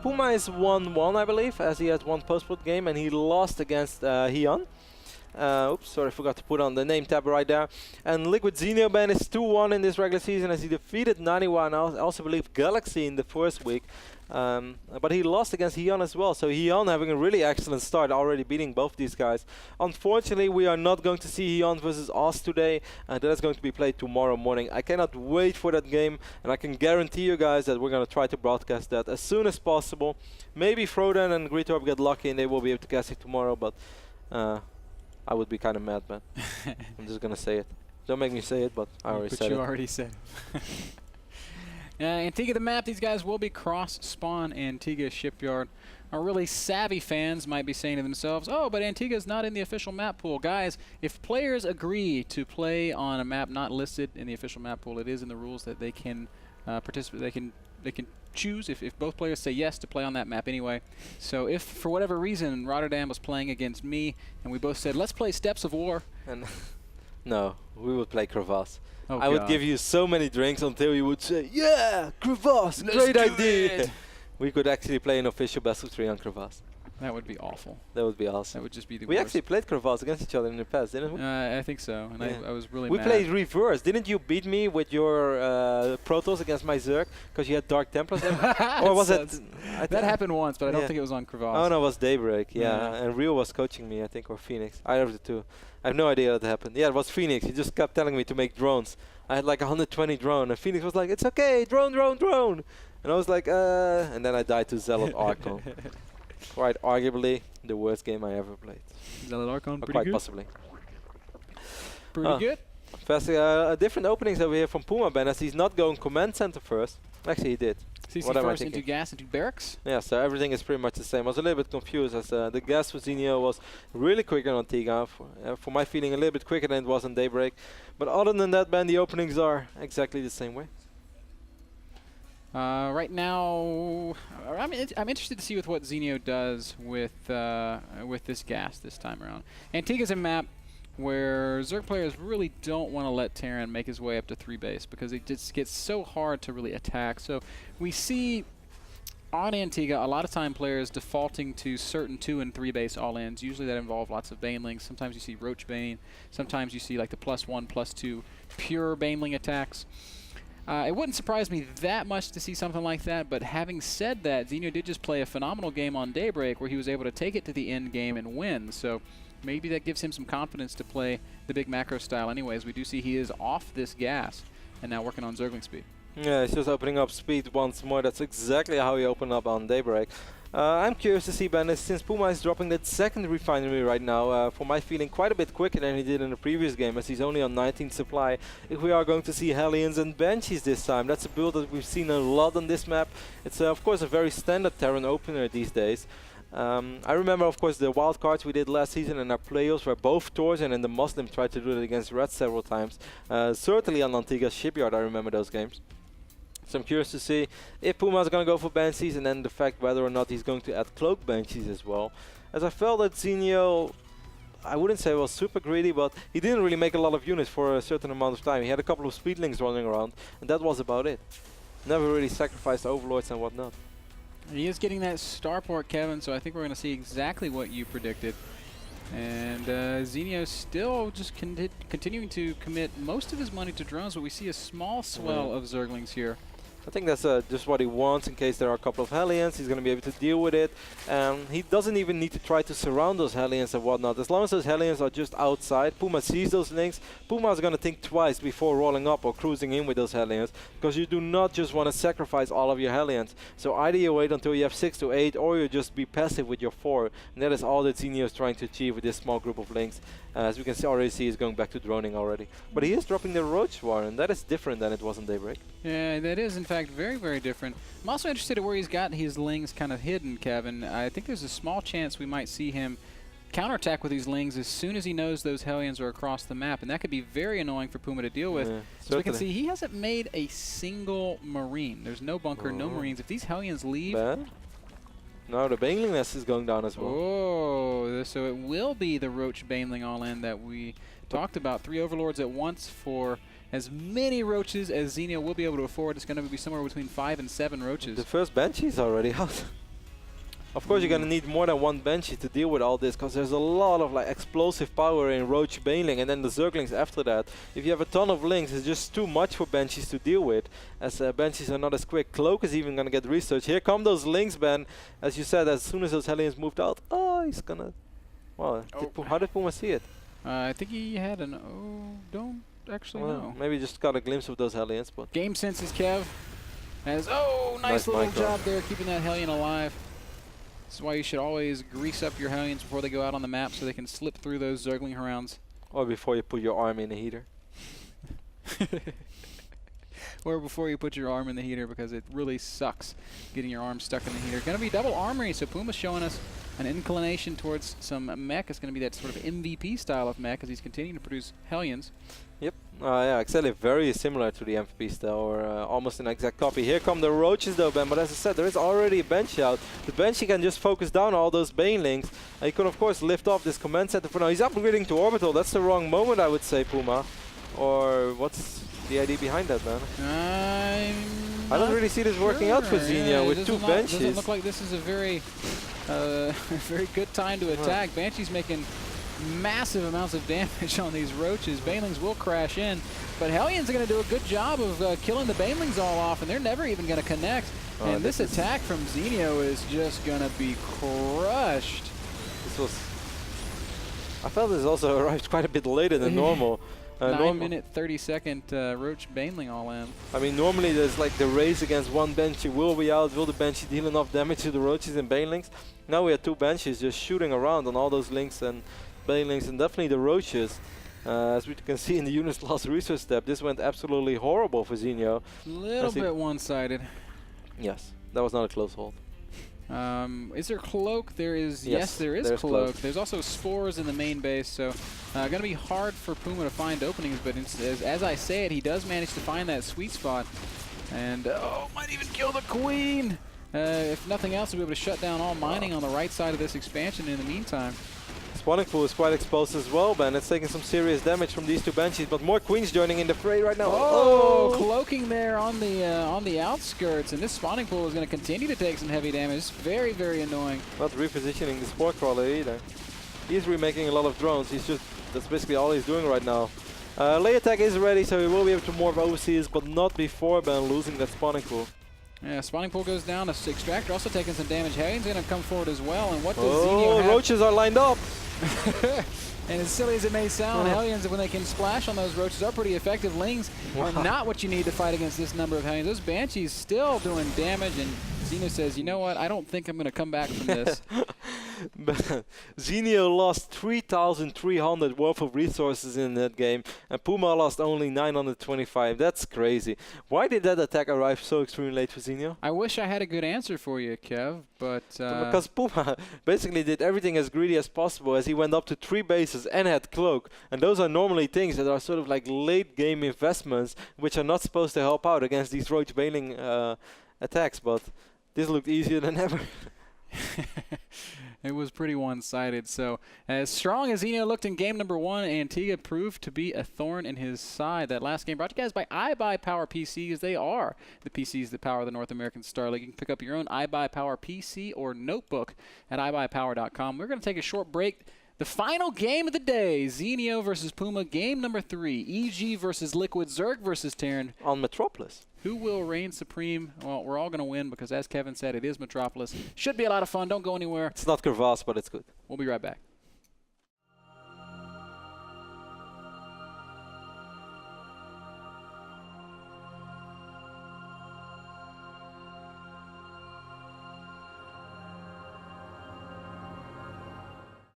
Puma is 1-1, I believe, as he has one post-put game, and he lost against Hyun. Oops, sorry, I forgot to put on the name tab right there. And Liquid Zenio ban is 2-1 in this regular season as he defeated 91. I also believe Galaxy in the first week. But he lost against Hyun as well. So Hyun having a really excellent start, already beating both these guys. Unfortunately, we are not going to see Hyun versus us today. That is going to be played tomorrow morning. I cannot wait for that game. And I can guarantee you guys that we're going to try to broadcast that as soon as possible. Maybe Froden and Greetorp get lucky and they will be able to cast it tomorrow. But I would be kind of mad, man. I'm just going to say it. Don't make me say it, but I already said it. But you already said it. Antiga the map, these guys will be cross-spawn. Antiga Shipyard. Our really savvy fans might be saying to themselves, oh, but Antiga's not in the official map pool. Guys, if players agree to play on a map not listed in the official map pool, it is in the rules that they can participate. They can choose if both players say yes to play on that map anyway. So if for whatever reason Rotterdam was playing against me and we both said let's play Steps of War, and no, we would play Crevasse. Oh I would give you so many drinks until you would say, yeah, Crevasse, great idea. We could actually play an official best of 3 on Crevasse. That would be awful. That would be awesome. That would just be the We worst. actually played Crevasse against each other in the past, didn't we? I think so, and yeah. I was really We mad. played reverse. Didn't you beat me with your Protoss against my Zerg because you had Dark Templars? Or was it? That happened once, but I don't think it was on Crevasse. Oh no, it was Daybreak. Yeah, and Rio was coaching me, I think, or Phoenix. Either of the two. I have no idea what happened. Yeah, it was Phoenix. He just kept telling me to make drones. I had like 120 drone, and Phoenix was like, "It's okay, drone, drone, drone." And I was like, and then I died to Zealot Archon. Quite arguably the worst game I ever played. Zealot Archon, pretty quite good. possibly. Pretty good. First, different openings over here from Puma Ben, as he's not going command center first. Actually, he did. CC first into gas, into barracks. Yeah, so everything is pretty much the same. I was a little bit confused as the gas for Zenio was really quicker on Antiga. For my feeling, a little bit quicker than it was on Daybreak. But other than that, Ben, the openings are exactly the same way. Right now, I'm interested to see with what Zenio does with this gas this time around. Antiga's a map where Zerg players really don't want to let Terran make his way up to 3 base because it just gets so hard to really attack. So we see on Antiga a lot of time players defaulting to certain 2 and 3 base all-ins. Usually that involve lots of banelings. Sometimes you see Roach Bane. Sometimes you see like the +1, +2 pure baneling attacks. It wouldn't surprise me that much to see something like that, but having said that, Zenio did just play a phenomenal game on Daybreak where he was able to take it to the end game and win. So maybe that gives him some confidence to play the big macro style anyways. We do see he is off this gas and now working on Zergling speed. Yeah, he's just opening up speed once more. That's exactly how he opened up on Daybreak. I'm curious to see, Ben, since Puma is dropping that second refinery right now, for my feeling quite a bit quicker than he did in the previous game, as he's only on 19 supply. If we are going to see Hellions and Banshees this time, that's a build that we've seen a lot on this map. It's of course a very standard Terran opener these days. I remember, of course, the wild cards we did last season in our playoffs where both Torsion and the Muslim tried to do it against Red several times. Certainly on Antiga Shipyard, I remember those games. So I'm curious to see if Puma is going to go for Banshees, and then the fact whether or not he's going to add Cloak Banshees as well. As I felt that Zenio, I wouldn't say was super greedy, but he didn't really make a lot of units for a certain amount of time. He had a couple of speedlings running around, and that was about it. Never really sacrificed overlords and whatnot. He is getting that starport, Kevin, so I think we're going to see exactly what you predicted. And Zenio still just continuing to commit most of his money to drones, but we see a small swell of Zerglings here. I think that's just what he wants in case there are a couple of Hellions. He's going to be able to deal with it. He doesn't even need to try to surround those Hellions and whatnot. As long as those Hellions are just outside, Puma sees those links. Puma is going to think twice before rolling up or cruising in with those Hellions, because you do not just want to sacrifice all of your Hellions. So either you wait until you have 6 to 8, or you just be passive with your 4. And that is all that Zenio is trying to achieve with this small group of links. As we can already see, he's going back to droning already. But he is dropping the Roach Warren. That is different than it was in Daybreak. Yeah, that is in fact very, very different. I'm also interested in where he's got his lings kind of hidden, Kevin. I think there's a small chance we might see him counterattack with these lings as soon as he knows those Hellions are across the map, and that could be very annoying for Puma to deal with. Yeah, so we can see he hasn't made a single Marine. There's no bunker, no Marines. If these Hellions leave... Bad. No, the Baneling nest is going down as well. Oh, so it will be the Roach Baneling all-in that we talked about. 3 Overlords at once for as many roaches as Zenio will be able to afford. It's going to be somewhere between 5 and 7 roaches. The first Banshee's already out. Of course, you're going to need more than one Banshee to deal with all this, because there's a lot of like explosive power in Roach Baneling, and then the Zerglings after that. If you have a ton of Lings, it's just too much for Banshees to deal with, as Banshees are not as quick. Cloak is even going to get research. Here come those Lings, Ben. As you said, as soon as those Hellions moved out, he's going to... Well, how did Puma see it? I think he had an... don't actually know. Maybe just got a glimpse of those Hellions, but... Game senses, Kev. As, nice little job there, keeping that Hellion alive. This is why you should always grease up your Hellions before they go out on the map so they can slip through those Zergling rounds. Or before you put your arm in the heater. Or before you put your arm in the heater, because it really sucks getting your arm stuck in the heater. Going to be double armory, so Puma's showing us an inclination towards some mech. It's going to be that sort of MVP style of mech as he's continuing to produce Hellions. Yep. Yeah, actually very similar to the MVP style, or almost an exact copy. Here come the Roaches though, Ben, but as I said, there is already a Banshee out. The Banshee can just focus down all those Banelings. He can of course lift off this command center for now. He's upgrading to Orbital. That's the wrong moment, I would say, Puma. Or what's the idea behind that, man? I don't really see this working out for Zenio with two Banshees. It doesn't look like this is a very, very good time to attack. Banshee's making massive amounts of damage on these Roaches. Banelings will crash in, but Hellions are going to do a good job of killing the Banelings all off, and they're never even going to connect. And this attack from Zenio is just going to be crushed. I felt this also arrived quite a bit later than normal. 9-minute, 30-second Roach Baneling all in. I mean, normally there's like the race against one Banshee will be out. Will the Banshee deal enough damage to the Roaches and Banelings? Now we have two Banshees just shooting around on all those Links and Banelings, and definitely the Roaches. As we can see in the unit's last research step, this went absolutely horrible for Zenio. A little bit one-sided. Yes, that was not a close hold. Is there Cloak? There is. Yes, there is Cloak. There's also Spores in the main base, so going to be hard for Puma to find openings, but as I say it, he does manage to find that sweet spot. And, might even kill the Queen! If nothing else, we'll be able to shut down all mining on the right side of this expansion in the meantime. Spawning pool is quite exposed as well, Ben. It's taking some serious damage from these two Banshees, but more Queens joining in the fray right now. Cloaking there on the outskirts, and this spawning pool is going to continue to take some heavy damage. It's very, very annoying. Not repositioning the Spore Crawler either. He's remaking a lot of drones. That's basically all he's doing right now. Lay attack is ready, so he will be able to morph overseas, but not before Ben losing that spawning pool. Yeah, spawning pool goes down. Extractor also taking some damage. Hellion's going to come forward as well. And what does Zenio have? Roaches are lined up. And as silly as it may sound, Hellions, when they can splash on those Roaches, are pretty effective. Lings are not what you need to fight against this number of Hellions. Those Banshees still doing damage, and Zenio says, you know what, I don't think I'm going to come back from this. Zenio lost 3,300 worth of resources in that game, and Puma lost only 925. That's crazy. Why did that attack arrive so extremely late for Zenio? I wish I had a good answer for you, Kev, but... because Puma basically did everything as greedy as possible, as he went up to 3 bases and had Cloak. And those are normally things that are sort of like late game investments, which are not supposed to help out against these Roach Baneling attacks, but this looked easier than ever. It was pretty one-sided. So as strong as Zenio looked in game number 1, Antiga proved to be a thorn in his side. That last game brought to you guys by iBuyPower PCs. They are the PCs that power the North American Star League. You can pick up your own iBuyPower PC or notebook at iBuyPower.com. We're going to take a short break. The final game of the day, Zenio versus Puma, game number 3. EG versus Liquid, Zerg versus Terran. On Metropolis. Who will reign supreme? Well, we're all going to win because, as Kevin said, it is Metropolis. Should be a lot of fun. Don't go anywhere. It's not Crevasse, but it's good. We'll be right back.